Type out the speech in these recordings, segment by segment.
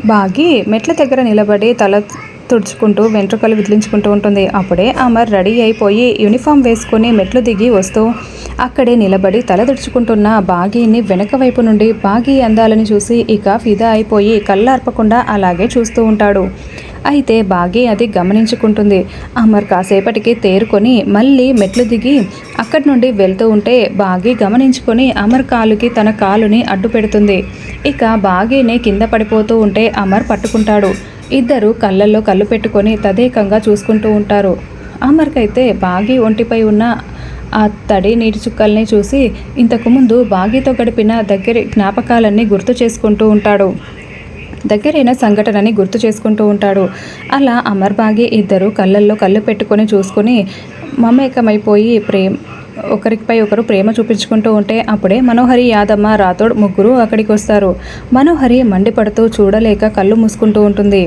బాగి మెట్ల దగ్గర నిలబడి తల తుడుచుకుంటూ వెంట్రుకలు విదిలించుకుంటూ ఉంటుంది. అప్పుడే అమర్ రెడీ అయిపోయి యూనిఫామ్ వేసుకుని మెట్లు దిగి వస్తూ అక్కడే నిలబడి తల తుడుచుకుంటున్న బాగీని వెనక వైపు నుండి బాగీ అందాలని చూసి ఇక ఫిదా అయిపోయి కళ్ళార్పకుండా అలాగే చూస్తూ ఉంటాడు. అయితే బాగీ అది గమనించుకుంటుంది. అమర్ కాసేపటికి తేరుకొని మళ్ళీ మెట్లు దిగి అక్కడి నుండి వెళ్తూ ఉంటే బాగీ గమనించుకొని అమర్ కాలుకి తన కాలుని అడ్డు పెడుతుంది. ఇక బాగీని కింద పడిపోతూ ఉంటే అమర్ పట్టుకుంటాడు. ఇద్దరు కళ్ళల్లో కళ్ళు పెట్టుకొని తదేకంగా చూసుకుంటూ ఉంటారు. అమర్కైతే బాగీ ఒంటిపై ఉన్న ఆ తడి నీటి చుక్కల్ని చూసి ఇంతకుముందు బాగీతో గడిపిన దగ్గరి జ్ఞాపకాలన్నీ గుర్తు చేసుకుంటూ ఉంటాడు. దగ్గరైన సంఘటనని గుర్తు చేసుకుంటూ ఉంటాడు. అలా అమర్ బాగి ఇద్దరు కళ్ళల్లో కళ్ళు పెట్టుకొని చూసుకొని మమేకమైపోయి ఒకరిపై ఒకరు ప్రేమ చూపించుకుంటూ ఉంటే అప్పుడే మనోహరి, యాదమ్మ, రాథోడ్ ముగ్గురు అక్కడికి వస్తారు. మనోహరి మండిపడుతూ చూడలేక కళ్ళు మూసుకుంటూ ఉంటుంది.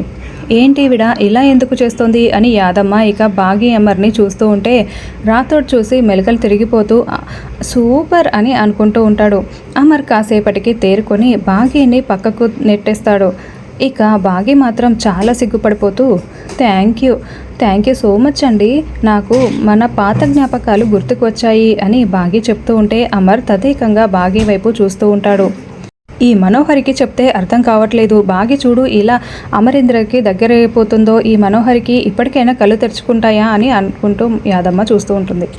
ఏంటి విడ ఇలా ఎందుకు చేస్తోంది అని యాదమ్మ ఇక బాగి అమర్ని చూస్తూ ఉంటే రాథోడ్ చూసి మెలకలు తిరిగిపోతూ సూపర్ అని అనుకుంటూ ఉంటాడు. అమర్ కాసేపటికి తేరుకొని బాగీని పక్కకు నెట్టేస్తాడు. ఇక బాగి మాత్రం చాలా సిగ్గుపడిపోతూ థ్యాంక్ యూ సో మచ్ అండి, నాకు మన పాత జ్ఞాపకాలు గుర్తుకు వచ్చాయి అని బాగి చెప్తూ ఉంటే అమర్ తదేకంగా బాగి వైపు చూస్తూ ఉంటాడు. ఈ మనోహరికి చెప్తే అర్థం కావట్లేదు. బాగి చూడు ఇలా అమరేంద్రకి దగ్గరైపోతుందో, ఈ మనోహరికి ఇప్పటికైనా కళ్ళు తెరుచుకుంటాయా అని అనుకుంటూ యాదమ్మ చూస్తూ ఉంటుంది.